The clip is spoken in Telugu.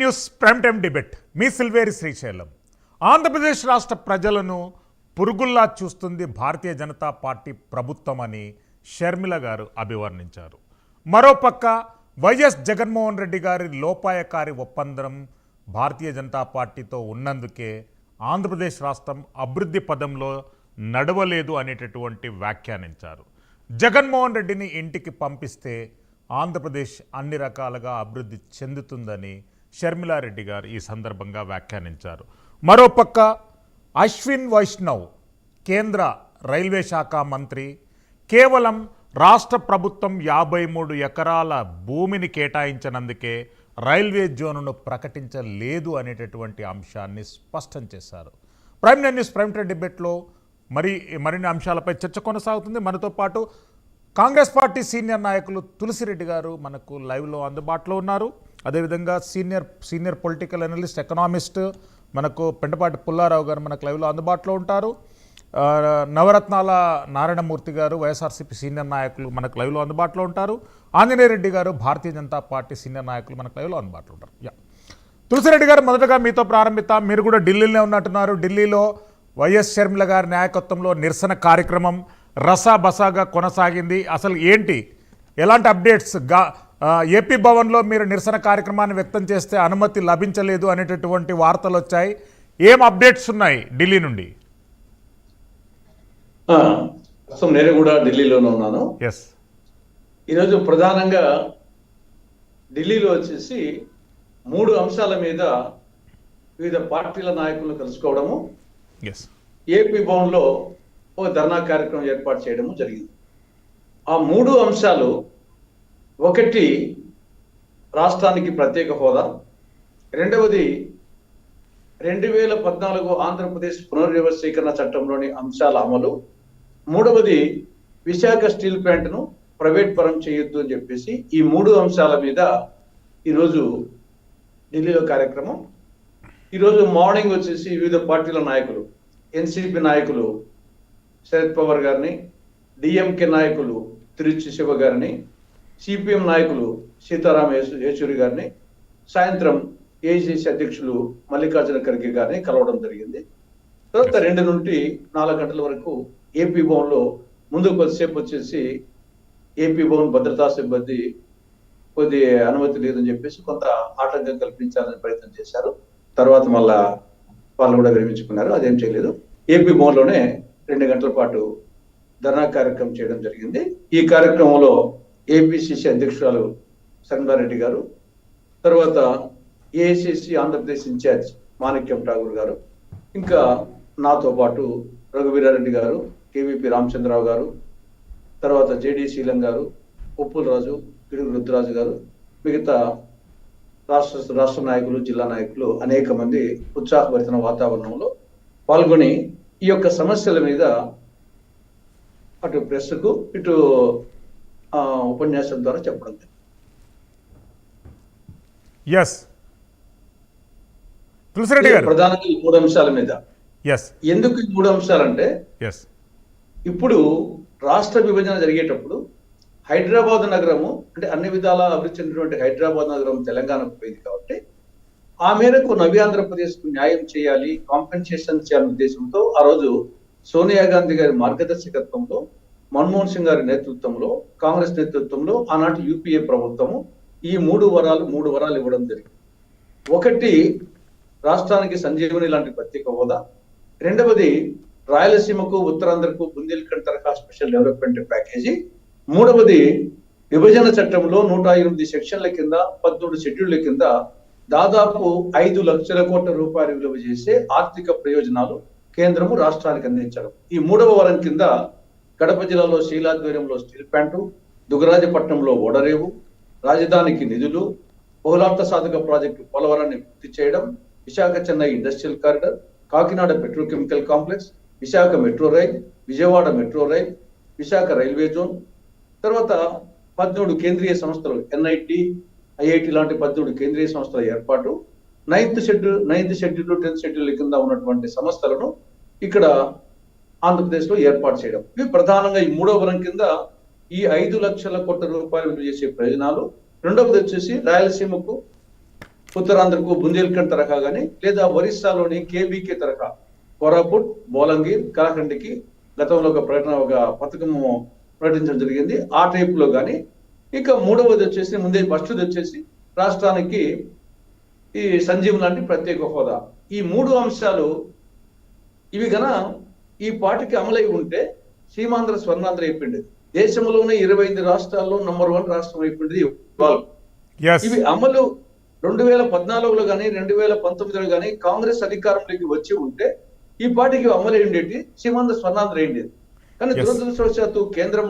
న్యూస్ ప్రైమ్ టైమ్ డిబేట్ మీ సిల్వేరి శ్రీశైలం. ఆంధ్రప్రదేశ్ రాష్ట్ర ప్రజలను పురుగుల్లా చూస్తుంది భారతీయ జనతా పార్టీ ప్రభుత్వం అని షర్మిల గారు అభివర్ణించారు. మరోపక్క వైఎస్ జగన్మోహన్ రెడ్డి గారి లోపాయకారి ఒప్పందం భారతీయ జనతా పార్టీతో ఉన్నందుకే ఆంధ్రప్రదేశ్ రాష్ట్రం అభివృద్ధి పదంలో నడవలేదు అనేటటువంటి వ్యాఖ్యానించారు. జగన్మోహన్ రెడ్డిని ఇంటికి పంపిస్తే ఆంధ్రప్రదేశ్ అన్ని రకాలుగా అభివృద్ధి చెందుతుందని షర్మిలారెడ్డి గారు ఈ సందర్భంగా వ్యాఖ్యానించారు. మరోపక్క అశ్విన్ వైష్ణవ్ కేంద్ర రైల్వే శాఖ మంత్రి కేవలం రాష్ట్ర ప్రభుత్వం 53 ఎకరాల భూమిని కేటాయించినందుకే రైల్వే జోన్ను ప్రకటించలేదు అనేటటువంటి అంశాన్ని స్పష్టం చేశారు. ప్రైమ్ న్యూస్ ప్రైమ్ టైమ్ డిబేట్లో మరిన్ని అంశాలపై చర్చ కొనసాగుతుంది. మనతో పాటు కాంగ్రెస్ పార్టీ సీనియర్ నాయకులు తులసిరెడ్డి గారు మనకు లైవ్లో అందుబాటులో ఉన్నారు. అదేవిధంగా సీనియర్ పొలిటికల్ అనలిస్ట్ ఎకనామిస్ట్ మనకు పెంటపాటి పుల్లారావు గారు మనకు లైవ్లో అందుబాటులో ఉంటారు. నవరత్నాల నారాయణమూర్తి గారు వైఎస్ఆర్సీపీ సీనియర్ నాయకులు మనకు లైవ్లో అందుబాటులో ఉంటారు. ఆంజనేయ రెడ్డి గారు భారతీయ జనతా పార్టీ సీనియర్ నాయకులు మనకు లైవ్లో అందుబాటులో ఉంటారు. తులసిరెడ్డి గారు, మొదటగా మీతో ప్రారంభిద్దాం. మీరు కూడా ఢిల్లీలోనే ఉన్నట్టున్నారు. ఢిల్లీలో వైఎస్ షర్మిల గారి నాయకత్వంలో నిరసన కార్యక్రమం రసాబసాగా కొనసాగింది. అసలు ఏంటి, ఎలాంటి అప్డేట్స్? ఏపీ భవన్లో మీరు నిరసన కార్యక్రమాన్ని వ్యక్తం చేస్తే అనుమతి లభించలేదు అనేటటువంటి వార్తలు వచ్చాయి. ఏం అప్డేట్స్ ఉన్నాయి ఢిల్లీ నుండి? నేను కూడా ఢిల్లీలోనే ఉన్నాను. ఈరోజు ప్రధానంగా ఢిల్లీలో వచ్చేసి 3 అంశాల మీద వివిధ పార్టీల నాయకులను కలుసుకోవడము, ఏపీ భవన్లో ఒక ధర్నా కార్యక్రమం ఏర్పాటు చేయడము జరిగింది. ఆ 3 అంశాలు, ఒకటి రాష్ట్రానికి ప్రత్యేక హోదా, రెండవది 2014 ఆంధ్రప్రదేశ్ పునర్వ్యవస్థీకరణ చట్టంలోని అంశాల అమలు, మూడవది విశాఖ స్టీల్ ప్లాంట్ను ప్రైవేట్ పరం చేయొద్దు అని చెప్పేసి ఈ 3 అంశాల మీద ఈరోజు ఢిల్లీలో కార్యక్రమం. ఈరోజు మార్నింగ్ వచ్చేసి వివిధ పార్టీల నాయకులు, ఎన్సీపీ నాయకులు శరద్ పవార్ గారిని, డిఎంకే నాయకులు తిరుచి శివ గారిని, సిపిఎం నాయకులు సీతారాం యేచూరి గారిని, సాయంత్రం ఏఐసిసి అధ్యక్షులు మల్లికార్జున ఖర్గే గారిని కలవడం జరిగింది. తర్వాత 2 నుండి 4 గంటల వరకు ఏపీ భవన్లో ముందు కొద్దిసేపు వచ్చేసి ఏపీ భవన్ భద్రతా సిబ్బంది కొద్ది అనుమతి లేదని చెప్పేసి కొంత ఆటంకం కల్పించాలని ప్రయత్నం చేశారు. తర్వాత మళ్ళా వాళ్ళు కూడా విరమించుకున్నారు, అదేం చేయలేదు. ఏపీ భవన్లోనే 2 గంటల పాటు ధర్నా కార్యక్రమం చేయడం జరిగింది. ఈ కార్యక్రమంలో ఏపీసీసీ అధ్యక్షురాలు శర్మిలారెడ్డి గారు, తర్వాత ఏఐసిసి ఆంధ్రప్రదేశ్ ఇన్ఛార్జ్ మాణిక్యం ఠాగూర్ గారు, ఇంకా నాతో పాటు రఘువీరారెడ్డి గారు, కేవీపీ రామచంద్రరావు గారు, తర్వాత జేడి శీలం గారు, ఉప్పుల రాజు, పిడుగు రుద్రరాజు గారు, మిగతా రాష్ట్ర నాయకులు, జిల్లా నాయకులు అనేక మంది ఉత్సాహభరిత వాతావరణంలో పాల్గొని ఈ యొక్క సమస్యల మీద అటు ప్రెస్కు ఇటు ఉపన్యాసం ద్వారా చెప్పడం. ప్రధానంగా ఈ 3 అంశాల మీద. ఎందుకు ఈ 3 అంశాలంటే, ఇప్పుడు రాష్ట్ర విభజన జరిగేటప్పుడు హైదరాబాద్ నగరము అంటే అన్ని విధాలా అభివృద్ధి చెందినటువంటి హైదరాబాద్ నగరం తెలంగాణకు పోయింది కాబట్టి ఆ మేరకు నవ్య ఆంధ్రప్రదేశ్కు న్యాయం చేయాలి, కాంపెన్సేషన్ చేయాలనే ఉద్దేశంతో ఆ రోజు సోనియా గాంధీ గారి మార్గదర్శకత్వంలో, మన్మోహన్ సింగ్ గారి నేతృత్వంలో, కాంగ్రెస్ నేతృత్వంలో ఆనాటి యూపీఏ ప్రభుత్వము ఈ 3 వరాలు ఇవ్వడం జరిగింది. ఒకటి రాష్ట్రానికి సంజీవని లాంటి ప్రత్యేక హోదా, రెండవది రాయలసీమకు, ఉత్తరాంధ్రకు బుందేల్ఖండ్ తరహా స్పెషల్ డెవలప్మెంట్ ప్యాకేజీ, మూడవది విభజన చట్టంలో 108 సెక్షన్ల కింద 13 షెడ్యూళ్ల కింద దాదాపు 5 లక్షల కోట్ల రూపాయలు విలువ చేసే ఆర్థిక ప్రయోజనాలు కేంద్రము రాష్ట్రానికి అందించడం. ఈ 3వ వరం కింద కడప జిల్లాలో శీలాధ్వర్యంలో స్టీల్ ప్లాంటు, దుగరాజపట్నంలో ఓడరేవు, రాజధానికి నిధులు, బహుళార్థ సాధక ప్రాజెక్టు పోలవరాన్ని పూర్తి చేయడం, Visakha Chennai industrial corridor, Kakinada petrochemical complex, Visakha metro rail, Vijayawada metro rail, Visakha railway zone, తర్వాత 13 కేంద్రీయ సంస్థలు, ఎన్ఐటి, ఐఐటి లాంటి 13 కేంద్రీయ సంస్థల ఏర్పాటు, 9th షెడ్యూల్ 10th షెడ్యూల్ కింద ఉన్నటువంటి సంస్థలను ఇక్కడ ఆంధ్రప్రదేశ్ లో ఏర్పాటు చేయడం. ఇవి ప్రధానంగా ఈ 3వ వరం కింద ఈ 5 లక్షల కోట్ల రూపాయలు విలువ చేసే ప్రయోజనాలు. రెండవది వచ్చేసి రాయలసీమకు ఉత్తరాంధ్రకు బుందేల్ఖండ్ తరహా కానీ, లేదా ఒరిస్సాలోని కేబీకే తరహా కోరాపుట్, బోలంగీర్, కలాఖండికి గతంలో ఒక పథకము ప్రకటించడం జరిగింది. ఆ టైప్ లో కానీ, ఇక మూడవది వచ్చేసి ఫస్ట్ది వచ్చేసి రాష్ట్రానికి ఈ సంజీవ్ లాంటి ప్రత్యేక హోదా. ఈ 3 అంశాలు ఇవి గన ఈ పార్టీకి అమలై ఉంటే సీమాంధ్ర స్వర్ణాంధ్ర అయిపోయింది. దేశంలోనే 25 రాష్ట్రాల్లో నంబర్ 1 రాష్ట్రం అయిపోయింది ఇవాళ. Yes. ఇవి అమలు 2014లో కానీ 2019లో కానీ కాంగ్రెస్ అధికారంలోకి వచ్చి ఉంటే ఈ పార్టీకి అమలు ఉండేది, సీమాంధ్ర స్వర్ణాంధ్ర అయింది. కానీ Yes. దురదృష్టవశాత్తు కేంద్రం